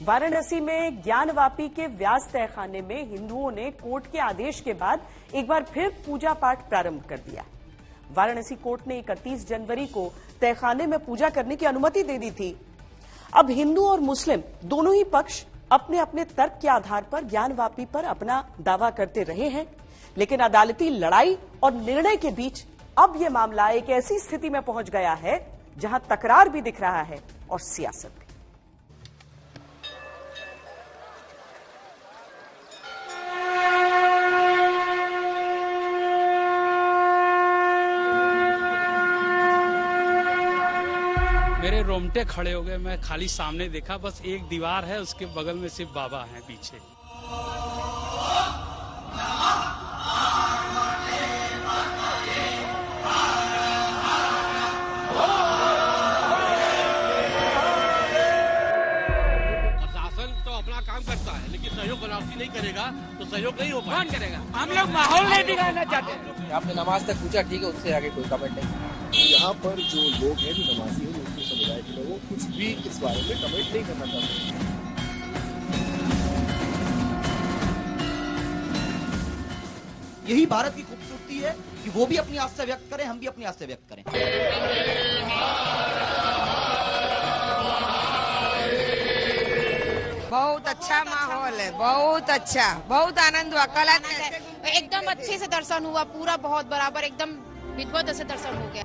वाराणसी में ज्ञानवापी के व्यास तहखाने में हिंदुओं ने कोर्ट के आदेश के बाद एक बार फिर पूजा पाठ प्रारंभ कर दिया। वाराणसी कोर्ट ने 31 जनवरी को तहखाने में पूजा करने की अनुमति दे दी थी। अब हिंदू और मुस्लिम दोनों ही पक्ष अपने अपने तर्क के आधार पर ज्ञानवापी पर अपना दावा करते रहे हैं, लेकिन अदालती लड़ाई और निर्णय के बीच अब यह मामला एक ऐसी स्थिति में पहुंच गया है जहां तकरार भी दिख रहा है और सियासत भी। मेरे रोमटे खड़े हो गए। मैं खाली सामने देखा, बस एक दीवार है, उसके बगल में सिर्फ बाबा हैं पीछे। प्रशासन तो अपना काम करता है, लेकिन सहयोग बनावटी नहीं करेगा तो सहयोग नहीं हो पाएगा। कौन करेगा? हम लोग माहौल नहीं बिगाड़ना चाहते। आपने नमाज तक पूछा, ठीक है, उससे आगे कोई कमेंट नहीं। यहाँ पर जो लोग हैं, जो नमाजी हैं, मुस्लिम समुदाय के लोग, कुछ भी इस बारे में कमेंट नहीं करना चाहते। यही भारत की खूबसूरती है कि वो भी अपनी आस्था व्यक्त करें, हम भी अपनी आस्था व्यक्त करें। बहुत अच्छा माहौल है, बहुत अच्छा, बहुत आनंद हुआ। कल एकदम अच्छे से दर्शन हुआ, पूरा बहुत बराबर एकदम विधिवत से दर्शन हो गया।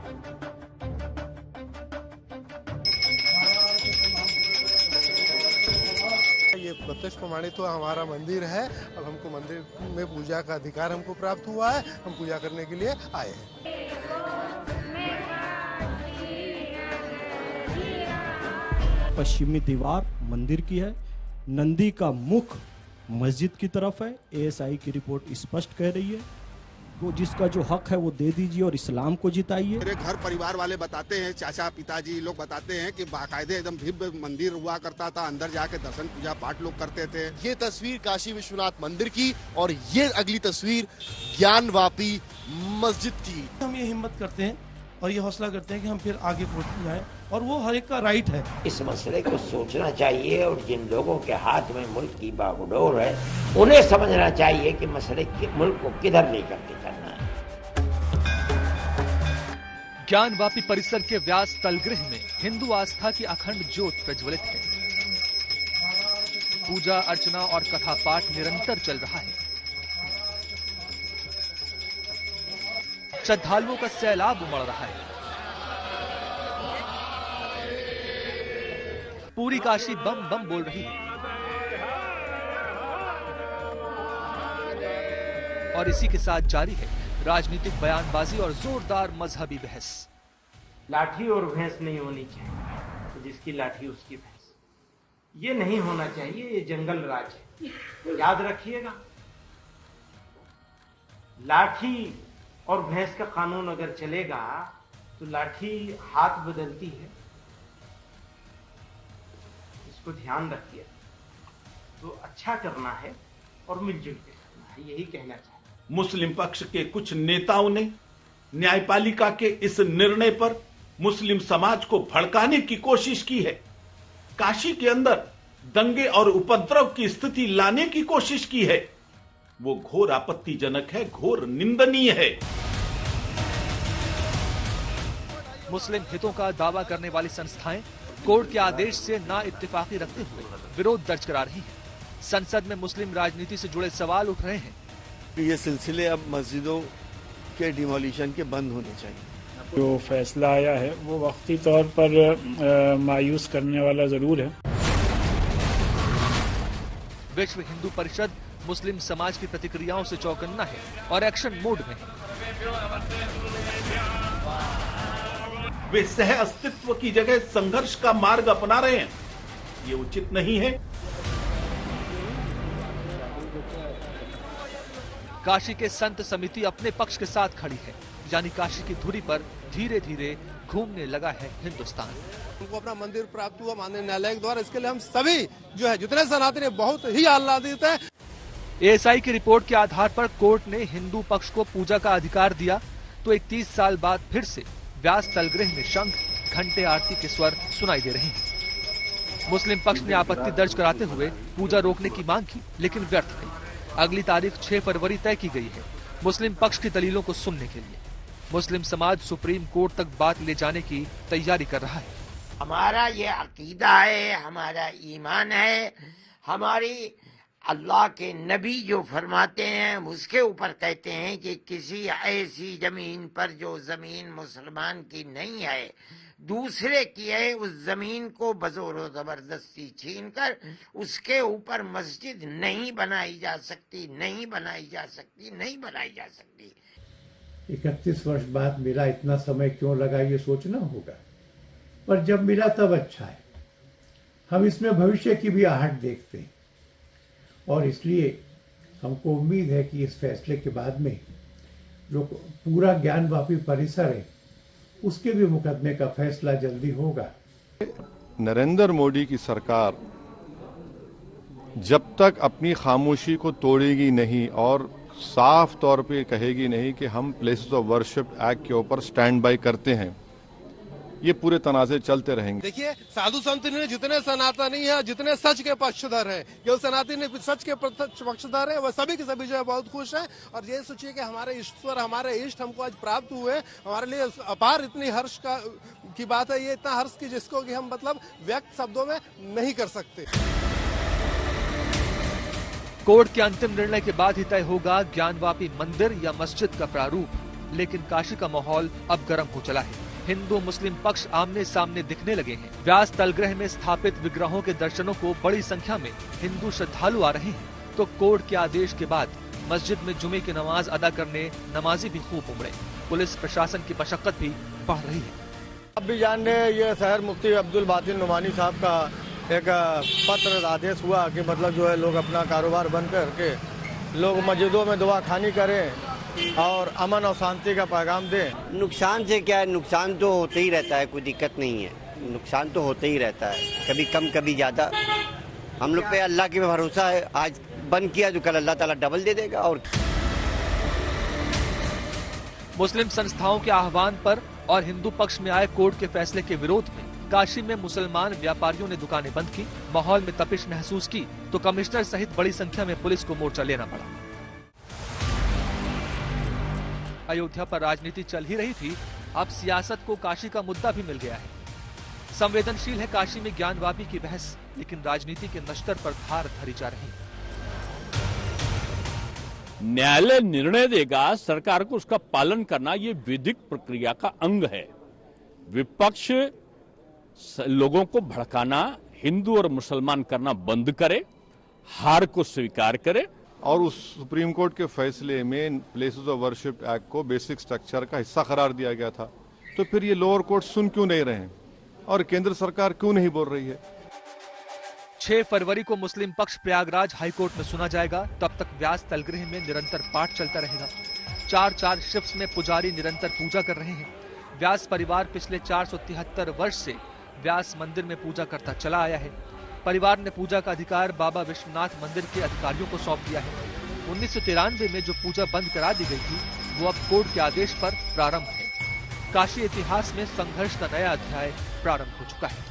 ये प्रत्यक्ष प्रमाणित तो हमारा मंदिर है। अब हमको मंदिर में पूजा का अधिकार हमको प्राप्त हुआ है, हम पूजा करने के लिए आए हैं। पश्चिमी दीवार मंदिर की है, नंदी का मुख मस्जिद की तरफ है। एएसआई की रिपोर्ट स्पष्ट कह रही है, वो जिसका जो हक है वो दे दीजिए और इस्लाम को जिताइए। मेरे घर परिवार वाले बताते हैं, चाचा पिताजी लोग बताते हैं कि बाकायदे एकदम भव्य मंदिर हुआ करता था, अंदर जाके दर्शन पूजा पाठ लोग करते थे। ये तस्वीर काशी विश्वनाथ मंदिर की और ये अगली तस्वीर ज्ञानवापी मस्जिद की। हम ये हिम्मत करते हैं और ये हौसला करते हैं कि हम फिर आगे पहुंच जाएं, और वो हर एक का राइट है। इस मसले को सोचना चाहिए और जिन लोगों के हाथ में मुल्क की बागडोर है उन्हें समझना चाहिए कि मसले मुल्क को किधर लेकर के चलना है। ज्ञानवापी परिसर के व्यास तलगृह में हिंदू आस्था की अखंड ज्योत प्रज्वलित है। पूजा अर्चना और कथा पाठ निरंतर चल रहा है। श्रद्धालुओं का सैलाब उमड़ रहा है। पूरी काशी बम बम बोल रही है और इसी के साथ जारी है राजनीतिक बयानबाजी और जोरदार मजहबी बहस। लाठी और भैंस नहीं होनी चाहिए, तो जिसकी लाठी उसकी भैंस, ये नहीं होना चाहिए। ये जंगल राज है, याद रखिएगा। लाठी और भैंस का कानून अगर चलेगा तो लाठी हाथ बदलती है, इसको ध्यान रखिए। तो अच्छा करना है और मिलजुल के करना है, यही कहना चाहिए। मुस्लिम पक्ष के कुछ नेताओं ने न्यायपालिका के इस निर्णय पर मुस्लिम समाज को भड़काने की कोशिश की है। काशी के अंदर दंगे और उपद्रव की स्थिति लाने की कोशिश की है। वो घोर आपत्तिजनक है, घोर निंदनीय है। मुस्लिम हितों का दावा करने वाली संस्थाएं कोर्ट के आदेश से ना इत्तेफाकी रखते हुए विरोध दर्ज करा रही हैं। संसद में मुस्लिम राजनीति से जुड़े सवाल उठ रहे हैं। ये सिलसिले अब मस्जिदों के डिमोलिशन के बंद होने चाहिए। जो फैसला आया है वो वक्ती तौर पर मायूस करने वाला जरूर है। विश्व हिंदू परिषद मुस्लिम समाज की प्रतिक्रियाओं से चौकन्ना है और एक्शन मोड में है। वे सह अस्तित्व की जगह संघर्ष का मार्ग अपना रहे हैं, ये उचित नहीं है। काशी के संत समिति अपने पक्ष के साथ खड़ी है, यानी काशी की धुरी पर धीरे धीरे घूमने लगा है हिंदुस्तान। उनको अपना मंदिर प्राप्त हुआ माननीय न्यायालय के द्वारा, इसके लिए हम सभी जो है जितने सनातनी बहुत ही आह्लादित है। एएसआई की रिपोर्ट के आधार पर कोर्ट ने हिंदू पक्ष को पूजा का अधिकार दिया, तो 31 साल बाद फिर से व्यास तलगृह में शंख, घंटे, आरती के स्वर सुनाई दे रहे हैं। मुस्लिम पक्ष ने आपत्ति दर्ज कराते हुए पूजा रोकने की मांग की, लेकिन व्यर्थ गई। अगली तारीख 6 फरवरी तय की गई है मुस्लिम पक्ष की दलीलों को सुनने के लिए। मुस्लिम समाज सुप्रीम कोर्ट तक बात ले जाने की तैयारी कर रहा है। हमारा ये अकीदा है, हमारा ईमान है, हमारी अल्लाह के नबी जो फरमाते हैं उसके ऊपर कहते हैं कि किसी ऐसी जमीन पर जो जमीन मुसलमान की नहीं है, दूसरे की है, उस जमीन को बजोर जबरदस्ती छीनकर उसके ऊपर मस्जिद नहीं बनाई जा सकती, नहीं बनाई जा सकती, नहीं बनाई जा सकती। 31 वर्ष बाद मिला, इतना समय क्यों लगा ये सोचना होगा, पर जब मिला तब अच्छा है। हम इसमें भविष्य की भी आहट देखते हैं और इसलिए हमको उम्मीद है कि इस फैसले के बाद में जो पूरा ज्ञानवापी परिसर है उसके भी मुकदमे का फैसला जल्दी होगा। नरेंद्र मोदी की सरकार जब तक अपनी खामोशी को तोड़ेगी नहीं और साफ तौर पे कहेगी नहीं कि हम प्लेसेस ऑफ वर्शिप एक्ट के ऊपर स्टैंड बाय करते हैं, ये पूरे तनाज़े चलते रहेंगे। देखिए, साधु संत ने जितने सनातनी है, जितने सच के पक्षधर हैं, जो सनातनी सच के पक्षधर है, वह सभी के सभी जो है बहुत खुश हैं। और ये सोचिए कि हमारे ईश्वर, हमारे इष्ट हमको आज प्राप्त हुए, हमारे लिए अपार इतनी हर्ष की बात है, ये इतना हर्ष की जिसको कि हम मतलब व्यक्त शब्दों में नहीं कर सकते। कोर्ट के अंतिम निर्णय के बाद ही तय होगा ज्ञानवापी मंदिर या मस्जिद का प्रारूप, लेकिन काशी का माहौल अब गर्म हो चला है। हिंदू मुस्लिम पक्ष आमने सामने दिखने लगे हैं। व्यास तलगृह में स्थापित विग्रहों के दर्शनों को बड़ी संख्या में हिंदू श्रद्धालु आ रहे हैं, तो कोर्ट के आदेश के बाद मस्जिद में जुमे की नमाज अदा करने नमाजी भी खूब उमड़े। पुलिस प्रशासन की मशक्कत भी बढ़ रही है। आप भी जान रहे हैं, ये शहर मुफ्ती अब्दुल बातिन नुमानी साहब का एक पत्र आदेश हुआ कि मतलब जो है लोग अपना कारोबार बंद करके लोग मस्जिदों में दुआ खानी करें और अमन और शांति का पैगाम दें। नुकसान से क्या है, नुकसान तो होते ही रहता है, कोई दिक्कत नहीं है, नुकसान तो होते ही रहता है, कभी कम कभी ज्यादा। हम लोग पे अल्लाह की भरोसा है, आज बंद किया तो कल अल्लाह ताला डबल दे देगा। और मुस्लिम संस्थाओं के आह्वान पर और हिंदू पक्ष में आए कोर्ट के फैसले के विरोध में काशी में मुसलमान व्यापारियों ने दुकानें बंद की। माहौल में तपिश महसूस की तो कमिश्नर सहित बड़ी संख्या में पुलिस को मोर्चा लेना पड़ा। अयोध्या पर राजनीति चल ही रही थी, अब सियासत को काशी का मुद्दा भी मिल गया है। संवेदनशील है काशी में ज्ञानवापी की बहस, लेकिन राजनीति के नश्तर पर धार धरी जा रही। न्यायालय निर्णय देगा, सरकार को उसका पालन करना ये विधिक प्रक्रिया का अंग है। विपक्ष लोगों को भड़काना, हिंदू और मुसलमान करना बंद करे, हार को स्वीकार करे। और उस सुप्रीम कोर्ट के फैसले में प्लेसेस ऑफ वर्शिप एक्ट को बेसिक स्ट्रक्चर का हिस्सा करार दिया गया था, तो फिर ये लोअर कोर्ट सुन क्यों नहीं रहे हैं और केंद्र सरकार क्यों नहीं बोल रही है? 6 फरवरी को मुस्लिम पक्ष प्रयागराज हाईकोर्ट में सुना जाएगा। तब तक व्यास तलगृह में निरंतर पाठ चलता रहेगा। 4-4 शिफ्ट्स में पुजारी निरंतर पूजा कर रहे हैं। व्यास परिवार पिछले 473 वर्ष से व्यास मंदिर में पूजा करता चला आया है। परिवार ने पूजा का अधिकार बाबा विश्वनाथ मंदिर के अधिकारियों को सौंप दिया है। 1993 में जो पूजा बंद करा दी गई थी, वो अब कोर्ट के आदेश पर प्रारंभ है। काशी इतिहास में संघर्ष का नया अध्याय प्रारंभ हो चुका है।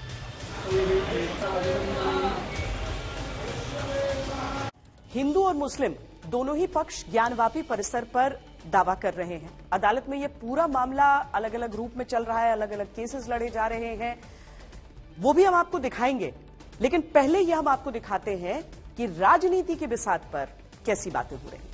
हिंदू और मुस्लिम दोनों ही पक्ष ज्ञानवापी परिसर पर दावा कर रहे हैं। अदालत में ये पूरा मामला अलग अलग रूप में चल रहा है, अलग अलग केसेस लड़े जा रहे हैं, वो भी हम आपको दिखाएंगे। लेकिन पहले ये हम आपको दिखाते हैं कि राजनीति के बिसात पर कैसी बातें हो रही हैं।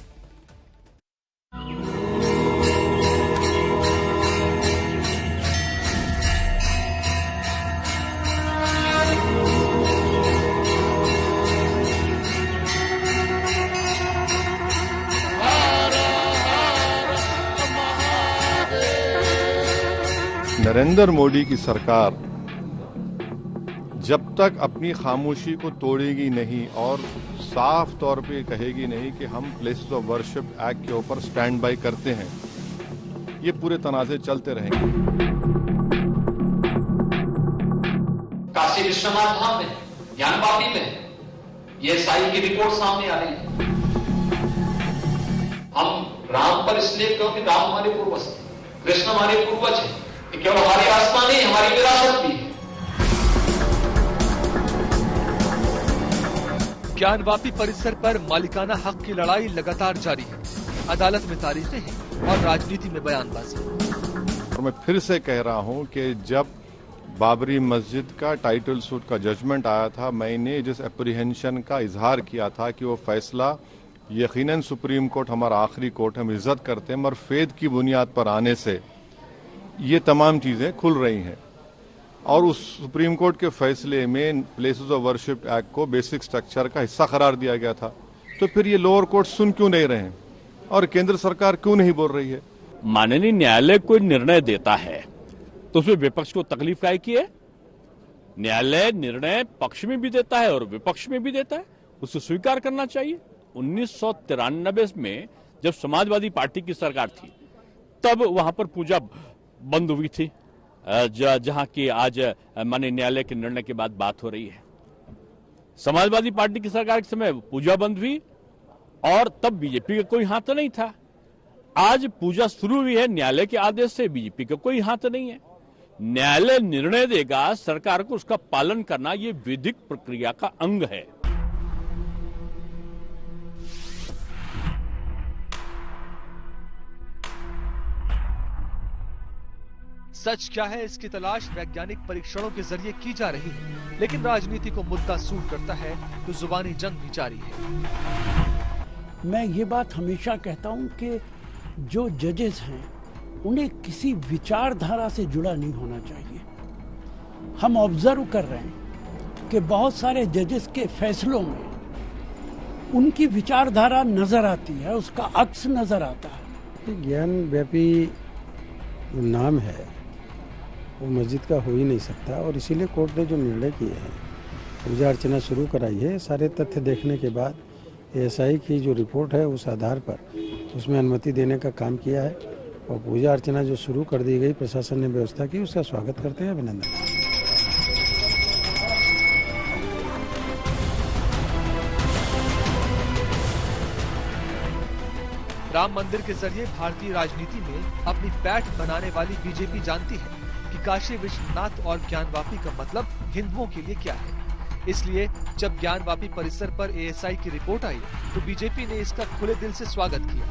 नरेंद्र मोदी की सरकार जब तक अपनी खामोशी को तोड़ेगी नहीं और साफ तौर पे कहेगी नहीं कि हम प्लेसेस ऑफ वर्शिप एक्ट के ऊपर स्टैंड बाय करते हैं, ये पूरे तनाज़े चलते रहेंगे। काशी विश्वनाथ धाम में, ज्ञानवापी में ये साई की रिपोर्ट सामने आ रही है। हम राम पर इसलिए क्योंकि राम हमारे पूर्वज थे, कृष्ण हमारे पूर्वज है, केवल हमारी आस्था नहीं, हमारी विरासत भी है। ज्ञानवापी परिसर पर मालिकाना हक की लड़ाई लगातार जारी है। अदालत में तारीखें हैं और राजनीति में बयानबाजी। और मैं फिर से कह रहा हूं कि जब बाबरी मस्जिद का टाइटल सूट का जजमेंट आया था, मैंने जिस एप्रीहेंशन का इजहार किया था कि वो फैसला यकीनन सुप्रीम कोर्ट हमारा आखिरी कोर्ट, हम इज्जत करते हैं, मगर फेद की बुनियाद पर आने से ये तमाम चीजें खुल रही हैं। और उस सुप्रीम कोर्ट के फैसले में प्लेसेस ऑफ वर्शिप एक्ट को बेसिक स्ट्रक्चर का हिस्सा करार दिया गया था। तो फिर ये लोअर कोर्ट सुन क्यों नहीं रहे हैं और केंद्र सरकार क्यों नहीं बोल रही है? माननीय न्यायालय कोई निर्णय देता है तो उसमें विपक्ष को तकलीफ काहे की है? न्यायालय निर्णय पक्ष में भी देता है और विपक्ष में भी देता है, उसे स्वीकार करना चाहिए। 1993 में जब समाजवादी पार्टी की सरकार थी तब वहां पर पूजा बंद हुई थी, जहां की आज माननीय न्यायालय के निर्णय के बाद बात हो रही है। समाजवादी पार्टी की सरकार के समय पूजा बंद हुई और तब बीजेपी का कोई हाथ नहीं था। आज पूजा शुरू हुई है न्यायालय के आदेश से, बीजेपी का कोई हाथ नहीं है। न्यायालय निर्णय देगा, सरकार को उसका पालन करना ये विधिक प्रक्रिया का अंग है। सच क्या है, इसकी तलाश वैज्ञानिक परीक्षणों के जरिए की जा रही है, लेकिन राजनीति को मुद्दा सूट करता है तो जुबानी जंग भी जारी है। मैं ये बात हमेशा कहता हूं कि जो जजेस हैं उन्हें किसी विचारधारा से जुड़ा नहीं होना चाहिए। हम ऑब्जर्व कर रहे हैं कि बहुत सारे जजेस के फैसलों में उनकी विचारधारा नजर आती है, उसका अक्स नजर आता है। ज्ञानवापी नाम है वो मस्जिद का हो ही नहीं सकता और इसीलिए कोर्ट ने जो निर्णय किए हैं, पूजा अर्चना शुरू कराई है, सारे तथ्य देखने के बाद एएसआई की जो रिपोर्ट है उस आधार पर उसमें अनुमति देने का काम किया है और पूजा अर्चना जो शुरू कर दी गई, प्रशासन ने व्यवस्था की, उसका स्वागत करते हैं, अभिनंदन। राम मंदिर के जरिए भारतीय राजनीति में अपनी पैठ बनाने वाली बीजेपी जानती है कि काशी विश्वनाथ और ज्ञानवापी का मतलब हिंदुओं के लिए क्या है। इसलिए जब ज्ञानवापी परिसर पर एएसआई की रिपोर्ट आई तो बीजेपी ने इसका खुले दिल से स्वागत किया।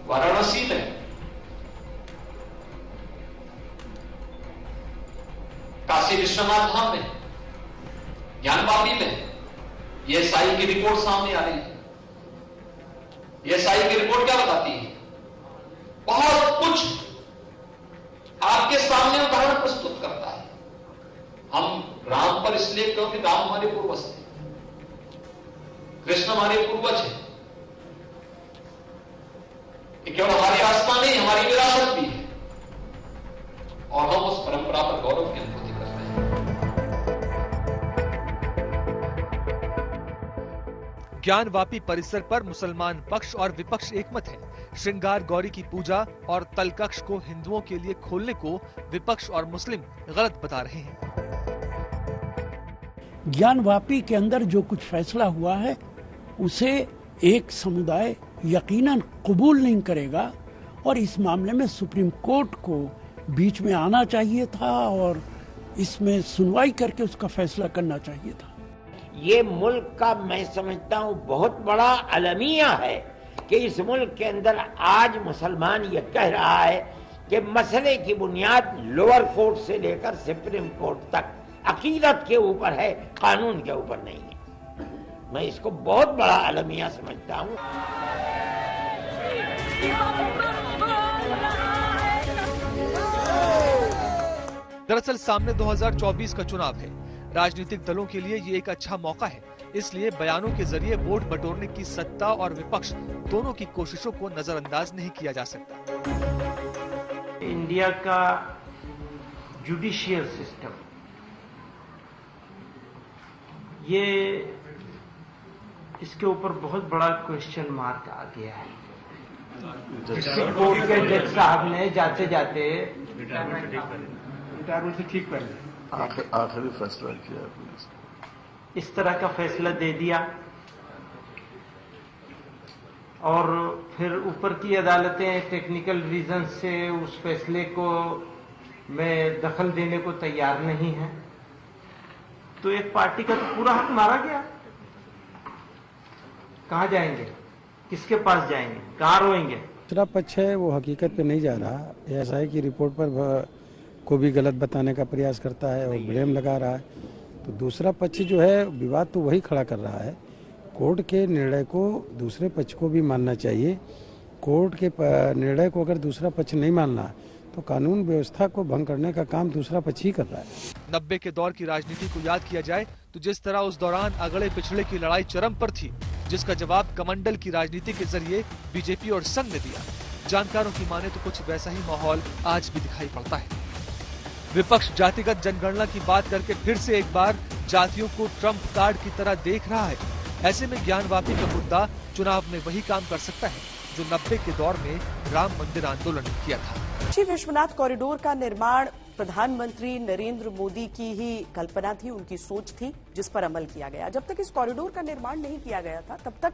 वाराणसी में काशी विश्वनाथ धाम में, ज्ञानवापी में एएसआई की रिपोर्ट सामने आ रही है। एएसआई की रिपोर्ट क्या बताती है? बहुत कुछ आपके सामने उदाहरण प्रस्तुत करता है। हम राम पर इसलिए क्योंकि राम हमारे पूर्वज थे, कृष्ण हमारे पूर्वज हैं। ये केवल हमारी आस्था नहीं, हमारी विरासत भी है और हम उस परंपरा पर गौरव की अनुभूति करते हैं। ज्ञानवापी परिसर पर मुसलमान पक्ष और विपक्ष एकमत है। श्रृंगार गौरी की पूजा और तलकक्ष को हिंदुओं के लिए खोलने को विपक्ष और मुस्लिम गलत बता रहे हैं। ज्ञानवापी के अंदर जो कुछ फैसला हुआ है उसे एक समुदाय यकीनन कबूल नहीं करेगा और इस मामले में सुप्रीम कोर्ट को बीच में आना चाहिए था और इसमें सुनवाई करके उसका फैसला करना चाहिए था। ये मुल्क का मैं समझता हूँ बहुत बड़ा अलमिया है कि इस मुल्क के अंदर आज मुसलमान ये कह रहा है कि मसले की बुनियाद लोअर कोर्ट से लेकर सुप्रीम कोर्ट तक अकीदत के ऊपर है, कानून के ऊपर नहीं है। मैं इसको बहुत बड़ा अलमिया समझता हूँ। दरअसल सामने 2024 का चुनाव है। राजनीतिक दलों के लिए ये एक अच्छा मौका है, इसलिए बयानों के जरिए वोट बटोरने की सत्ता और विपक्ष दोनों की कोशिशों को नजरअंदाज नहीं किया जा सकता। इंडिया का जुडिशियल सिस्टम, ये इसके ऊपर बहुत बड़ा क्वेश्चन मार्क आ गया है। कोर्ट के जज साहब ने जाते जाते रिटायरमेंट से ठीक पहले आखिरी फैसला किया, इस तरह का फैसला दे दिया और फिर ऊपर की अदालतें टेक्निकल रीजन से उस फैसले को में दखल देने को तैयार नहीं है। तो एक पार्टी का तो पूरा हक मारा गया। कहाँ जाएंगे, किसके पास जाएंगे, कहाँ रोएंगे? दूसरा पक्ष है वो हकीकत पे नहीं जा रहा, एएसआई की रिपोर्ट पर को भी गलत बताने का प्रयास करता है और ब्लेम लगा रहा है। तो दूसरा पक्ष जो है विवाद तो वही खड़ा कर रहा है। कोर्ट के निर्णय को दूसरे पक्ष को भी मानना चाहिए। कोर्ट के निर्णय को अगर दूसरा पक्ष नहीं मानना तो कानून व्यवस्था को भंग करने का काम दूसरा पक्ष ही कर रहा है। 90 के दौर की राजनीति को याद किया जाए तो जिस तरह उस दौरान अगड़े पिछड़े की लड़ाई चरम पर थी, जिसका जवाब कमंडल की राजनीति के जरिए बीजेपी और संघ ने दिया, जानकारों की माने तो कुछ वैसा ही माहौल आज भी दिखाई पड़ता है। विपक्ष जातिगत जनगणना की बात करके फिर से एक बार जातियों को ट्रम्प कार्ड की तरह देख रहा है। ऐसे में ज्ञानवापी का मुद्दा चुनाव में वही काम कर सकता है जो 90 के दौर में राम मंदिर आंदोलन ने किया था। काशी विश्वनाथ कॉरिडोर का निर्माण प्रधानमंत्री नरेंद्र मोदी की ही कल्पना थी, उनकी सोच थी, जिस पर अमल किया गया। जब तक इस कॉरिडोर का निर्माण नहीं किया गया था तब तक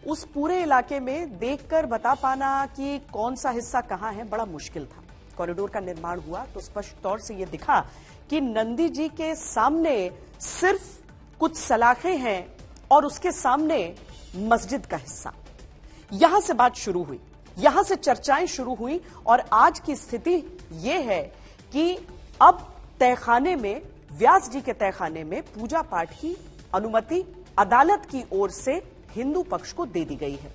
उस पूरे इलाके में देखकर बता पाना कि कौन सा हिस्सा कहाँ है बड़ा मुश्किल था। कॉरिडोर का निर्माण हुआ तो स्पष्ट तौर से ये दिखा कि नंदी जी के सामने सिर्फ कुछ सलाखें हैं और उसके सामने मस्जिद का हिस्सा। यहां से बात शुरू हुई, यहां से चर्चाएं शुरू हुई और आज की स्थिति यह है कि अब तहखाने में, व्यास जी के तहखाने में पूजा पाठ की अनुमति अदालत की ओर से हिंदू पक्ष को दे दी गई है।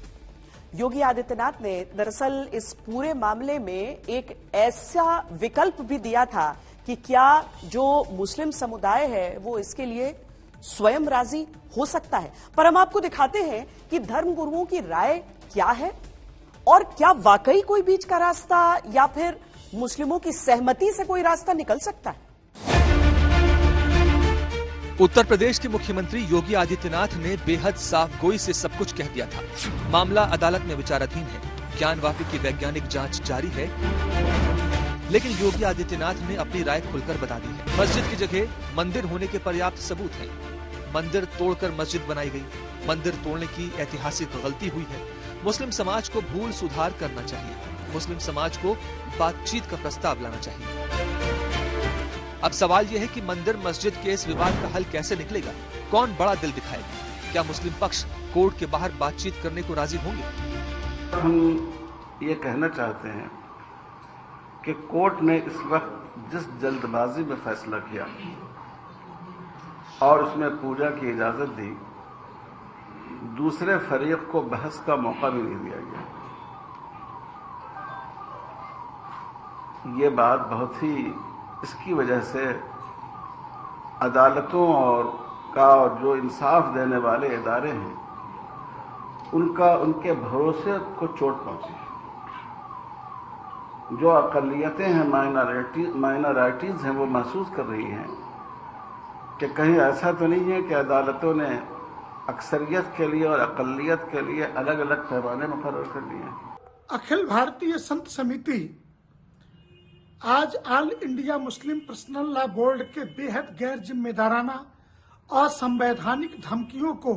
योगी आदित्यनाथ ने दरअसल इस पूरे मामले में एक ऐसा विकल्प भी दिया था कि क्या जो मुस्लिम समुदाय है वो इसके लिए स्वयं राजी हो सकता है। पर हम आपको दिखाते हैं कि धर्मगुरुओं की राय क्या है और क्या वाकई कोई बीच का रास्ता या फिर मुस्लिमों की सहमति से कोई रास्ता निकल सकता है। उत्तर प्रदेश के मुख्यमंत्री योगी आदित्यनाथ ने बेहद साफ गोई से सब कुछ कह दिया था। मामला अदालत में विचाराधीन है, ज्ञानवापी की वैज्ञानिक जांच जारी है, लेकिन योगी आदित्यनाथ ने अपनी राय खुलकर बता दी है। मस्जिद की जगह मंदिर होने के पर्याप्त सबूत हैं। मंदिर तोड़कर मस्जिद बनाई गई, मंदिर तोड़ने की ऐतिहासिक गलती हुई है। मुस्लिम समाज को भूल सुधार करना चाहिए, मुस्लिम समाज को बातचीत का प्रस्ताव लाना चाहिए। अब सवाल यह है कि मंदिर मस्जिद के इस विवाद का हल कैसे निकलेगा, कौन बड़ा दिल दिखाएगा, क्या मुस्लिम पक्ष कोर्ट के बाहर बातचीत करने को राजी होंगे? हम ये कहना चाहते हैं कि कोर्ट ने इस वक्त जिस जल्दबाजी में फैसला किया और उसमें पूजा की इजाजत दी, दूसरे फरीक को बहस का मौका भी नहीं दिया गया। ये बात बहुत ही, इसकी वजह से अदालतों और जो इंसाफ देने वाले इदारे हैं उनके भरोसे को चोट पहुंची। जो अक़लियतें हैं, माइनॉरिटीज हैं, वो महसूस कर रही हैं कि कहीं ऐसा तो नहीं है कि अदालतों ने अक्सरियत के लिए और अक़लियत के लिए अलग अलग पैमाने मुकर्रर कर लिए हैं। अखिल भारतीय संत समिति आज all India Muslim personal law board के बेहद गैर जिम्मेदाराना और संवैधानिक धमकियों को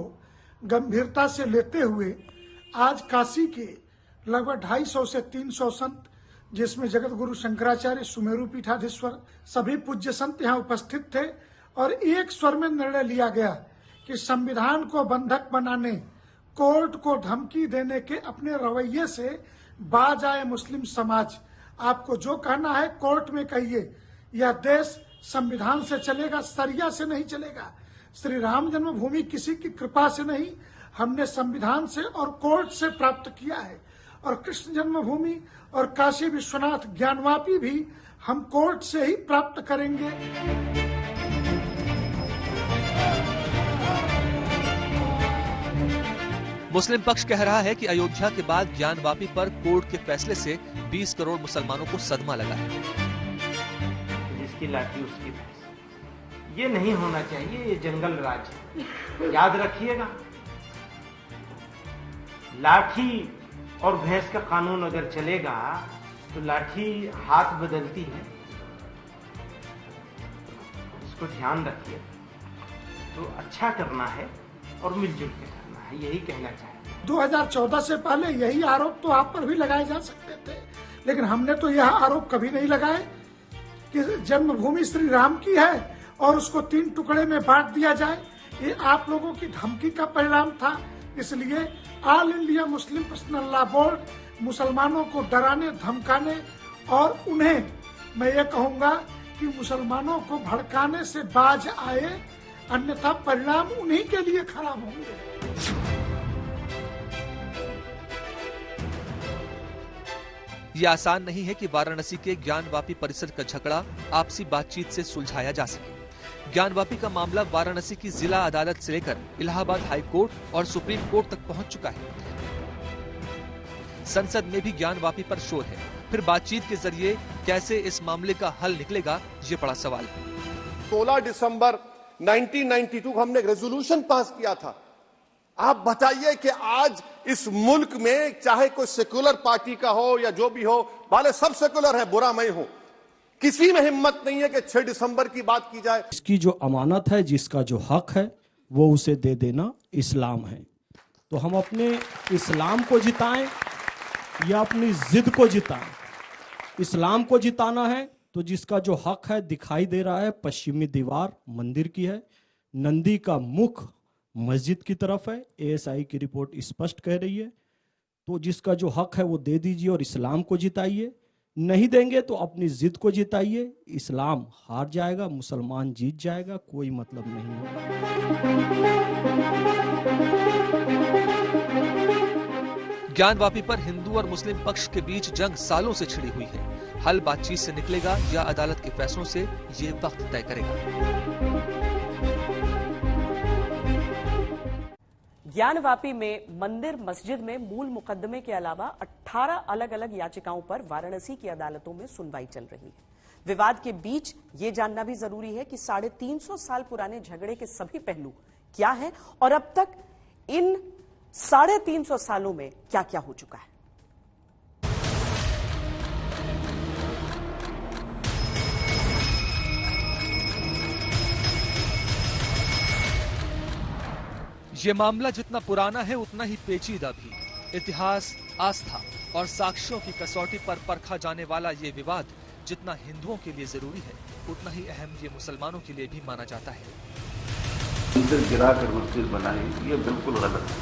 गंभीरता से लेते हुए आज काशी के लगभग 250 से 300 संत, जिसमें जगत गुरु शंकराचार्य, सुमेरु पीठाधीश्वर, सभी पूज्य संत यहाँ उपस्थित थे और एक स्वर में निर्णय लिया गया कि संविधान को बंधक बनाने, कोर्ट को धमकी देने के अपने रवैये से बाज आए मुस्लिम समाज। आपको जो कहना है कोर्ट में कहिए। यह देश संविधान से चलेगा, सरिया से नहीं चलेगा। श्री राम जन्मभूमि किसी की कृपा से नहीं, हमने संविधान से और कोर्ट से प्राप्त किया है। और कृष्ण जन्मभूमि और काशी विश्वनाथ ज्ञानवापी भी हम कोर्ट से ही प्राप्त करेंगे। मुस्लिम पक्ष कह रहा है कि अयोध्या के बाद ज्ञानवापी पर कोर्ट के फैसले से 20 करोड़ मुसलमानों को सदमा लगा है। जिसकी लाठी उसकी भैंस, ये नहीं होना चाहिए, ये जंगल राज है, याद रखिएगा। लाठी और भैंस का कानून अगर चलेगा तो लाठी हाथ बदलती है, इसको ध्यान रखिए। तो अच्छा करना है और मिलजुल के करना है, यही कहना चाहिए। 2014 से पहले यही आरोप तो आप पर भी लगाए जा सकते थे, लेकिन हमने तो यह आरोप कभी नहीं लगाए कि जन्मभूमि श्री राम की है और उसको 3 टुकड़े में बांट दिया जाए, ये आप लोगों की धमकी का परिणाम था। इसलिए all India Muslim personal law board मुसलमानों को डराने, धमकाने और उन्हें मैं ये कहूँगा कि मुसलमानों को भड़काने से बाज आए, अन्यथा परिणाम उन्हीं के लिए खराब होंगे। ये आसान नहीं है कि वाराणसी के ज्ञानवापी परिसर का झगड़ा आपसी बातचीत से सुलझाया जा सके। ज्ञानवापी का मामला वाराणसी की जिला अदालत से लेकर इलाहाबाद हाई कोर्ट और सुप्रीम कोर्ट तक पहुंच चुका है। संसद में भी ज्ञानवापी पर शोर है। फिर बातचीत के जरिए कैसे इस मामले का हल निकलेगा, ये बड़ा सवाल है। 16 दिसंबर 1992 को हमने एक रेजोल्यूशन पास किया था। आप बताइए कि आज इस मुल्क में चाहे कोई सेकुलर पार्टी का हो या जो भी हो, वाले सब सेकुलर है, बुरा मैं हूं, किसी में हिम्मत नहीं है कि 6 दिसंबर की बात की जाए। इसकी जो अमानत है, जिसका जो हक है, वो उसे दे देना इस्लाम है। तो हम अपने इस्लाम को जिताएं या अपनी जिद को जिताएं। इस्लाम को जिताना है तो जिसका जो हक है दिखाई दे रहा है, पश्चिमी दीवार मंदिर की है, नंदी का मुख मस्जिद की तरफ है, एएसआई की रिपोर्ट स्पष्ट कह रही है। तो जिसका जो हक है वो दे दीजिए और इस्लाम को जिताइए। नहीं देंगे तो अपनी जिद को जिताइए। इस्लाम हार जाएगा, मुसलमान जीत जाएगा, कोई मतलब नहीं है। ज्ञानवापी पर हिंदू और मुस्लिम पक्ष के बीच जंग सालों से छिड़ी हुई है। हल बातचीत से निकलेगा या अदालत के फैसलों से, ये वक्त तय करेगा। ज्ञानवापी में मंदिर मस्जिद में मूल मुकदमे के अलावा 18 अलग अलग याचिकाओं पर वाराणसी की अदालतों में सुनवाई चल रही है। विवाद के बीच ये जानना भी जरूरी है कि 350 साल पुराने झगड़े के सभी पहलू क्या हैं और अब तक इन 350 सालों में क्या क्या हो चुका है। ये मामला जितना पुराना है उतना ही पेचीदा भी। इतिहास, आस्था और साक्ष्यों की कसौटी पर परखा जाने वाला ये विवाद जितना हिंदुओं के लिए जरूरी है, उतना ही अहम ये मुसलमानों के लिए भी माना जाता है। मंदिर गिराकर मस्जिद बनाई, ये बिल्कुल गलत है।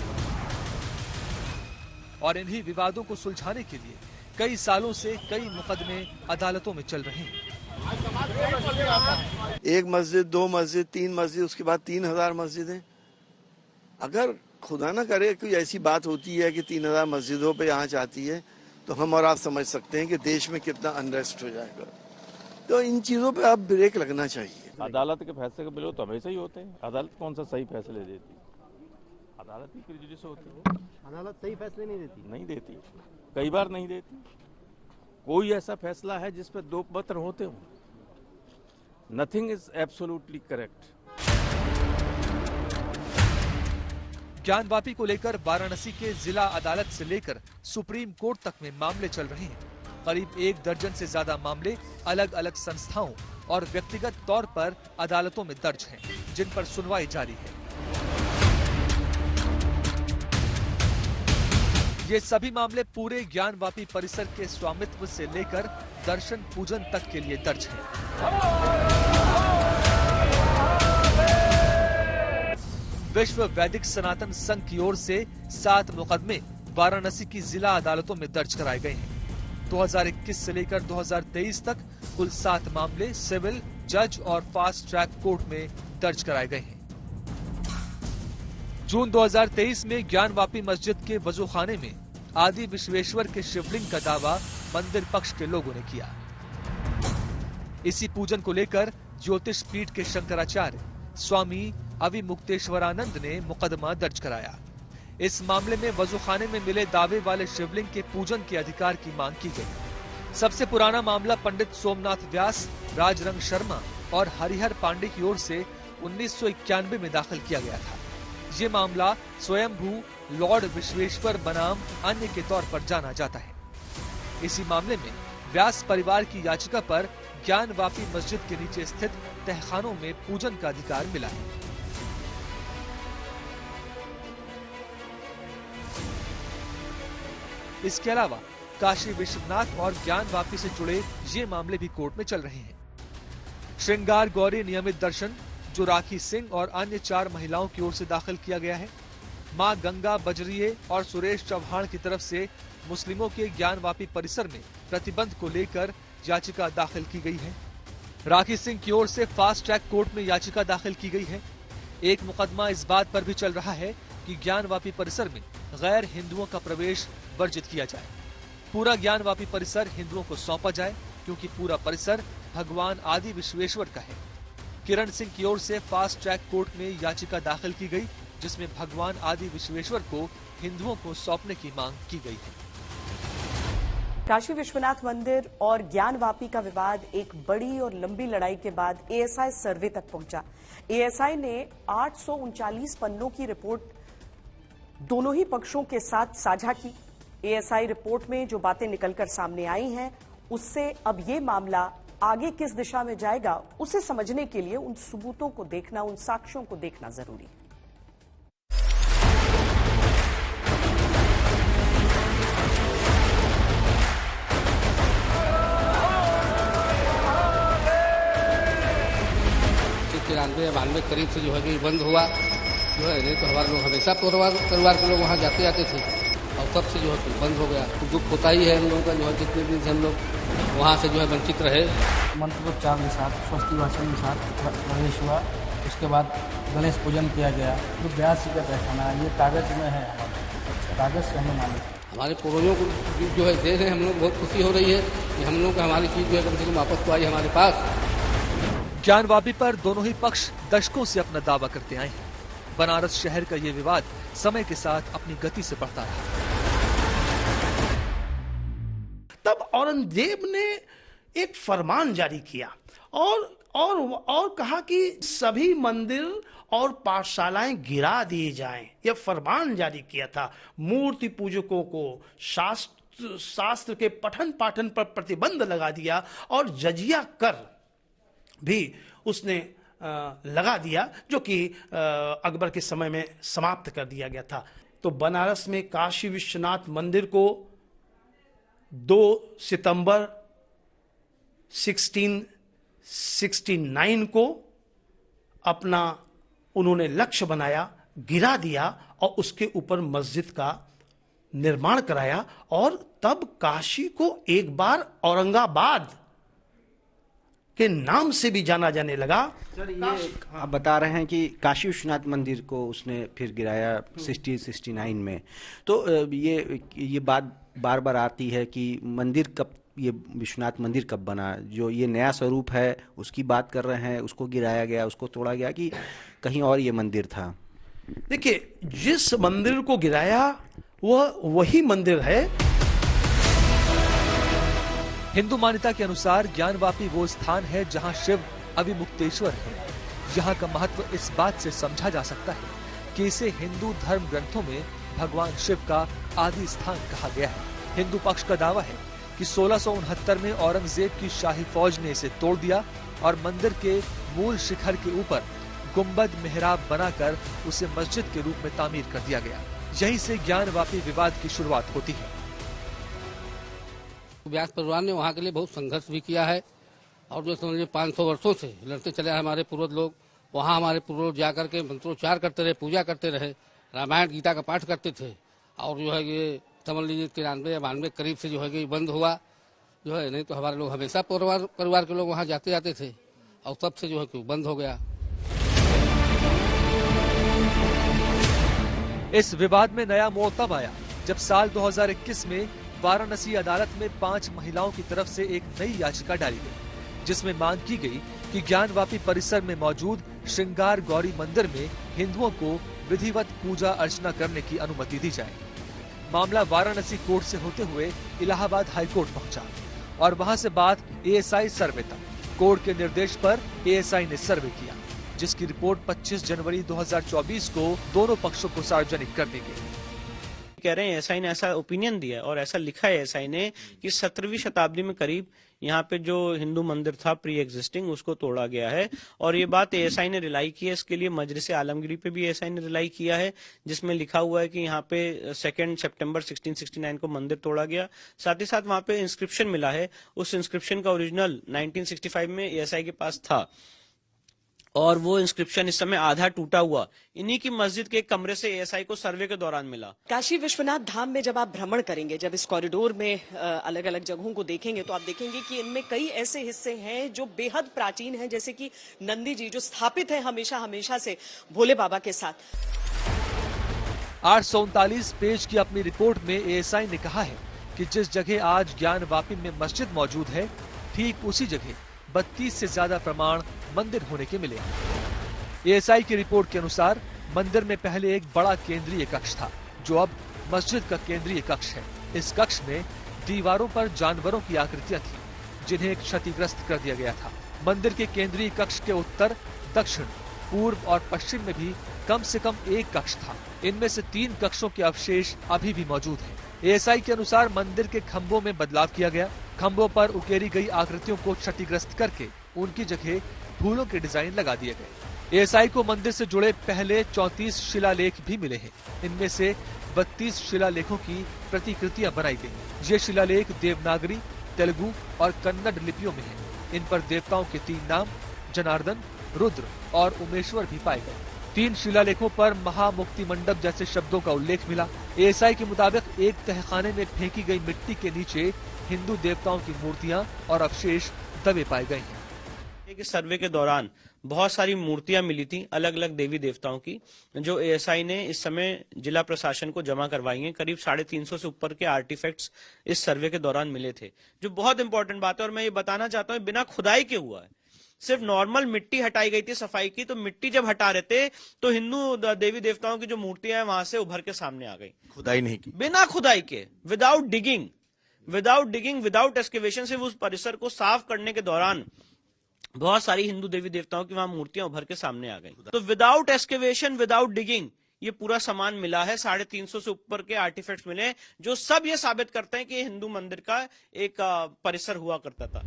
और इन्हीं विवादों को सुलझाने के लिए कई सालों से कई मुकदमे अदालतों में चल रहे हैं। 1 मस्जिद, 2 मस्जिद, 3 मस्जिद, उसके बाद 3000 मस्जिदें। अगर खुदा ना करे कोई ऐसी बात होती है कि 3000 मस्जिदों पे यहाँ चाहती है, तो हम और आप समझ सकते हैं कि देश में कितना अनरेस्ट हो जाएगा। तो इन चीजों पे अब ब्रेक लगना चाहिए। अदालत के फैसले के बिलो तो हमेशा ही होते हैं। अदालत कौन सा सही फैसले देती है? अदालत ही प्रेजुडिस होती है। अदालत सही फैसले नहीं देती। कई बार नहीं देती। कोई ऐसा फैसला है जिस पर 2 पत्र होते हो? Nothing is absolutely correct. Gyanvapi को लेकर वाराणसी के जिला अदालत से लेकर सुप्रीम कोर्ट तक में मामले चल रहे हैं। करीब 1 दर्जन से ज्यादा मामले अलग अलग संस्थाओं और व्यक्तिगत तौर पर अदालतों में दर्ज हैं, जिन पर सुनवाई जारी है। ये सभी मामले पूरे ज्ञानवापी परिसर के स्वामित्व से लेकर दर्शन पूजन तक के लिए दर्ज हैं। विश्व वैदिक सनातन संघ की ओर से 7 मुकदमे वाराणसी की जिला अदालतों में दर्ज कराए गए हैं। 2021 से लेकर 2023 तक कुल 7 मामले सिविल, जज और फास्ट ट्रैक कोर्ट में दर्ज कराए गए हैं। जून 2023 में ज्ञानवापी मस्जिद के वजूखाने में आदि विश्वेश्वर के शिवलिंग का दावा मंदिर पक्ष के लोगों ने किया। इसी पूजन को लेकर ज्योतिष पीठ के शंकराचार्य स्वामी अविमुक्तेश्वरानंद ने मुकदमा दर्ज कराया। इस मामले में वजूखाने में मिले दावे वाले शिवलिंग के पूजन के अधिकार की मांग की गई। सबसे पुराना मामला पंडित सोमनाथ व्यास, राजरंग शर्मा और हरिहर पांडे की ओर से 1991 में दाखिल किया गया था। ये मामला स्वयंभू लॉर्ड विश्वेश्वर बनाम अन्य के तौर पर जाना जाता है। इसी मामले में व्यास परिवार की याचिका पर ज्ञानवापी मस्जिद के नीचे स्थित तहखानों में पूजन का अधिकार मिला है। इसके अलावा काशी विश्वनाथ और ज्ञानवापी से जुड़े ये मामले भी कोर्ट में चल रहे हैं। श्रृंगार गौरी नियमित दर्शन जो राखी सिंह और अन्य 4 महिलाओं की ओर से दाखिल किया गया है। मां गंगा बजरिये और सुरेश चौहान की तरफ से मुस्लिमों के ज्ञानवापी परिसर में प्रतिबंध को लेकर याचिका दाखिल की गई है। राखी सिंह की ओर से फास्ट ट्रैक कोर्ट में याचिका दाखिल की गई है। एक मुकदमा इस बात पर भी चल रहा है कि ज्ञानवापी परिसर में गैर हिंदुओं का प्रवेश वर्जित किया जाए। पूरा ज्ञानवापी परिसर हिंदुओं को सौंपा जाए क्योंकि पूरा परिसर भगवान आदि विश्वेश्वर का है। किरण सिंह की ओर से फास्ट ट्रैक कोर्ट में याचिका दाखिल की गई जिसमें भगवान आदि विश्वेश्वर को हिंदुओं को सौंपने की मांग की गई है। काशी विश्वनाथ मंदिर और ज्ञानवापी का विवाद एक बड़ी और लंबी लड़ाई के बाद एएसआई सर्वे तक पहुंचा। एएसआई ने 839 पन्नों की रिपोर्ट दोनों ही पक्षों के साथ साझा की। एएसआई रिपोर्ट में जो बातें निकलकर सामने आई हैं, उससे अब ये मामला आगे किस दिशा में जाएगा, उसे समझने के लिए उन सबूतों को देखना, उन साक्ष्यों को देखना जरूरी है। बानवे करीब से जो है कि बंद हुआ, जो है नहीं तो हमारे लोग हमेशा परिवार के लोग वहाँ जाते आते थे और तब से जो है बंद हो गया। तो दुख होता ही है हम लोगों का, जो है जितने दिन से हम लोग वहाँ से जो है वंचित रहे। मंत्रोच्चार के साथ स्वस्ति वाचन के साथ प्रवेश हुआ। उसके बाद गणेश पूजन किया गया। जो व्यास जी का तहखाना ये कागज में है, कागज से हमें मालूम। हमारे पूर्वजों को जो है दे रहे हैं, हम लोग बहुत खुशी हो रही है कि हम लोग का हमारी चीज जो है कम से कम वापस तो आई हमारे पास। ज्ञानवापी पर दोनों ही पक्ष दशकों से अपना दावा करते आए हैं। बनारस शहर का ये विवाद समय के साथ अपनी गति से बढ़ता रहा। तब औरंगजेब ने एक फरमान जारी किया और कहा कि सभी मंदिर और पाठशालाएं गिरा दिए जाएं। यह फरमान जारी किया था। मूर्ति पूजकों को शास्त्र के पठन पाठन पर प्रतिबंध लगा दिया और जजिया कर भी उसने लगा दिया, जो कि अकबर के समय में समाप्त कर दिया गया था। तो बनारस में काशी विश्वनाथ मंदिर को 2 सितंबर 1669 को अपना उन्होंने लक्ष्य बनाया, गिरा दिया और उसके ऊपर मस्जिद का निर्माण कराया। और तब काशी को एक बार औरंगाबाद के नाम से भी जाना जाने लगा। सर, ये आप बता रहे हैं कि काशी विश्वनाथ मंदिर को उसने फिर गिराया 69 में। तो ये बात बार बार आती है कि मंदिर कब, ये विश्वनाथ मंदिर कब बना, जो ये नया स्वरूप है उसकी बात कर रहे हैं, उसको गिराया गया, उसको तोड़ा गया कि कहीं और ये मंदिर था? देखिए, जिस मंदिर को गिराया वह वही मंदिर है। हिंदू मान्यता के अनुसार ज्ञानवापी वो स्थान है जहां शिव अविमुक्तेश्वर है। यहाँ का महत्व इस बात से समझा जा सकता है कि इसे हिंदू धर्म ग्रंथों में भगवान शिव का आदि स्थान कहा गया है। हिंदू पक्ष का दावा है कि 1669 में औरंगजेब की शाही फौज ने इसे तोड़ दिया और मंदिर के मूल शिखर के ऊपर गुंबद मेहराब बनाकर उसे मस्जिद के रूप में तामीर कर दिया गया। यहीं से ज्ञानवापी विवाद की शुरुआत होती है। व्यास परिवार ने वहाँ के लिए बहुत संघर्ष भी किया है और जो समझिए 500 वर्षों से लड़ते चले हैं हमारे पूर्वज लोग। वहाँ हमारे पूर्वज जाकर के मंत्रोच्चार करते रहे, पूजा करते रहे, रामायण गीता का पाठ करते थे। और जो है ये समझ लीजिए 93 या 92 करीब से जो है कि बंद हुआ, जो है नहीं तो हमारे लोग हमेशा परिवार के लोग वहाँ जाते आते थे और तब से जो है कि बंद हो गया। इस विवाद में नया मोड़ तब आया जब साल 2021 में वाराणसी अदालत में 5 महिलाओं की तरफ से एक नई याचिका डाली गई, जिसमें मांग की गई कि ज्ञानवापी परिसर में मौजूद श्रृंगार गौरी मंदिर में हिंदुओं को विधिवत पूजा अर्चना करने की अनुमति दी जाए। मामला वाराणसी कोर्ट से होते हुए इलाहाबाद हाईकोर्ट पहुंचा और वहां से बात एएसआई सर्वे तक। कोर्ट के निर्देश पर एएसआई ने सर्वे किया, जिसकी रिपोर्ट 25 जनवरी 2024 को दोनों पक्षों को सार्वजनिक कर दी गई। कह रहे हैं, एएसआई ने ऐसा ओपिनियन दिया और ऐसा लिखा है एएसआई ने कि 17वीं शताब्दी में करीब यहाँ पे जो हिंदू मंदिर था प्री एग्जिस्टिंग उसको तोड़ा गया है। और ये बात एएसआई ने रिलाई की है। इसके लिए मजलिस आलमगीरी पे भी एएसआई ने रिलाई किया है, जिसमें लिखा हुआ है कि यहाँ पे 2 सितंबर 1669 को मंदिर तोड़ा गया। साथ ही साथ वहां पे इंस्क्रिप्शन मिला है, उस इंस्क्रिप्शन का ओरिजिनल 1965 में एएसआई के पास था और वो इंस्क्रिप्शन इस समय आधा टूटा हुआ इन्हीं की मस्जिद के एक कमरे से एएसआई को सर्वे के दौरान मिला। काशी विश्वनाथ धाम में जब आप भ्रमण करेंगे, जब इस कॉरिडोर में अलग अलग जगहों को देखेंगे, तो आप देखेंगे कि इनमें कई ऐसे हिस्से हैं जो बेहद प्राचीन हैं, जैसे कि नंदी जी जो स्थापित है हमेशा से भोले बाबा के साथ। 839 पेज की अपनी रिपोर्ट में एएसआई ने कहा है कि जिस जगह आज ज्ञानवापी में मस्जिद मौजूद है, ठीक उसी जगह 32 से ज्यादा प्रमाण मंदिर होने के मिले। एएसआई की रिपोर्ट के अनुसार मंदिर में पहले एक बड़ा केंद्रीय कक्ष था, जो अब मस्जिद का केंद्रीय कक्ष है। इस कक्ष में दीवारों पर जानवरों की आकृतियां थी, जिन्हें क्षतिग्रस्त कर दिया गया था। मंदिर के केंद्रीय कक्ष के उत्तर, दक्षिण, पूर्व और पश्चिम में भी कम से कम एक कक्ष था। इनमें से 3 कक्षों के अवशेष अभी भी मौजूद हैं। एएसआई के अनुसार मंदिर के खंभों में बदलाव किया गया। खंभों पर उकेरी गई आकृतियों को क्षतिग्रस्त करके उनकी जगह फूलों के डिजाइन लगा दिए गए। एएसआई को मंदिर से जुड़े पहले 34 शिलालेख भी मिले हैं। इनमें से 32 शिलालेखों की प्रतिकृतियां बनाई गई। ये शिलालेख देवनागरी, तेलुगु और कन्नड़ लिपियों में हैं। इन पर देवताओं के 3 नाम जनार्दन, रुद्र और उमेश्वर भी पाए गए। 3 शिलालेखों पर महामुक्ति मंडप जैसे शब्दों का उल्लेख मिला। एएसआई के मुताबिक एक तहखाने में फेंकी गई मिट्टी के नीचे हिंदू देवताओं की मूर्तियां और अवशेष दबे पाए गए हैं। सर्वे के दौरान बहुत सारी मूर्तियां मिली थी अलग अलग देवी देवताओं की, जो एएसआई ने इस समय जिला प्रशासन को जमा करवाई हैं। करीब 350 से ऊपर के आर्टिफैक्ट्स इस सर्वे के दौरान मिले थे, जो बहुत इंपॉर्टेंट बात है। और मैं ये बताना चाहता हूँ, बिना खुदाई के हुआ है। सिर्फ नॉर्मल मिट्टी हटाई गई थी सफाई की, तो मिट्टी जब हटा रहे थे तो हिंदू देवी देवताओं की जो मूर्तियां हैं वहां से उभर के सामने आ गई। खुदाई नहीं की, बिना खुदाई के, विदाउट डिगिंग, विदाउट एक्सकेवेशन से उस परिसर को साफ करने के दौरान बहुत सारी हिंदू देवी देवताओं की वहां मूर्तियां उभर के सामने आ गई। तो विदाउट एक्सकेवेशन, विदाउट डिगिंग ये पूरा सामान मिला है। 350 से ऊपर के आर्टिफैक्ट्स मिले, जो सब ये साबित करते हैं कि हिंदू मंदिर का एक परिसर हुआ करता था।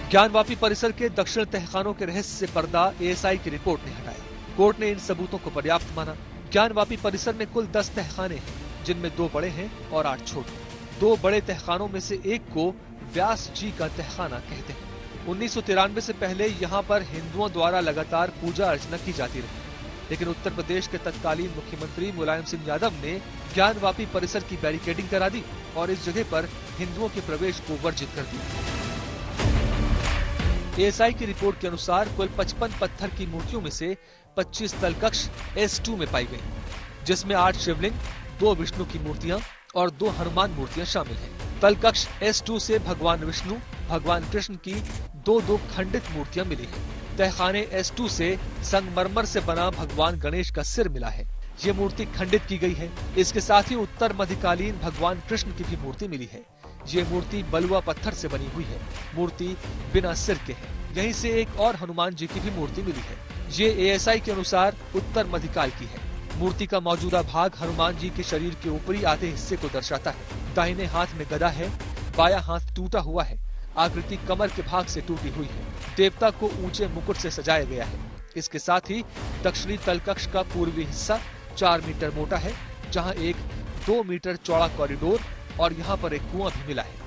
ज्ञानवापी परिसर के दक्षिण तहखानों के रहस्य से पर्दा एएसआई की रिपोर्ट ने हटाया। कोर्ट ने इन सबूतों को पर्याप्त माना। ज्ञानवापी परिसर में कुल 10 तहखाने हैं, जिनमें 2 बड़े हैं और 8 छोटे। 2 बड़े तहखानों में से एक को व्यास जी का तहखाना कहते हैं। 1993 से पहले यहाँ पर हिंदुओं द्वारा लगातार पूजा अर्चना की जाती रही, लेकिन उत्तर प्रदेश के तत्कालीन मुख्यमंत्री मुलायम सिंह यादव ने ज्ञानवापी परिसर की बैरिकेडिंग करा दी और इस जगह पर हिंदुओं के प्रवेश को वर्जित कर दिया। एएसआई की रिपोर्ट के अनुसार कुल 55 पत्थर की मूर्तियों में से 25 तलकक्ष S2 में पाई गई, जिसमें 8 शिवलिंग, 2 विष्णु की मूर्तियां और 2 हनुमान मूर्तियां शामिल हैं। तलकक्ष S2 से भगवान विष्णु, भगवान कृष्ण की 2 खंडित मूर्तियां मिली हैं। तहखाने S2 से संगमरमर से बना भगवान गणेश का सिर मिला है। ये मूर्ति खंडित की गई है। इसके साथ ही उत्तर मध्यकालीन भगवान कृष्ण की भी मूर्ति मिली है। ये मूर्ति बलुआ पत्थर से बनी हुई है। मूर्ति बिना सिर के है। यहीं से एक और हनुमान जी की भी मूर्ति मिली है। ये एएसआई के अनुसार उत्तर मध्यकाल की है। मूर्ति का मौजूदा भाग हनुमान जी के शरीर के ऊपरी आधे हिस्से को दर्शाता है। दाहिने हाथ में गदा है, बायां हाथ टूटा हुआ है। आकृति कमर के भाग से टूटी हुई है। देवता को ऊंचे मुकुट से सजाया गया है। इसके साथ ही दक्षिणी तलकक्ष का पूर्वी हिस्सा 4 मीटर मोटा है, जहां एक 2 मीटर चौड़ा कॉरिडोर और यहाँ पर एक कुआं भी मिला है।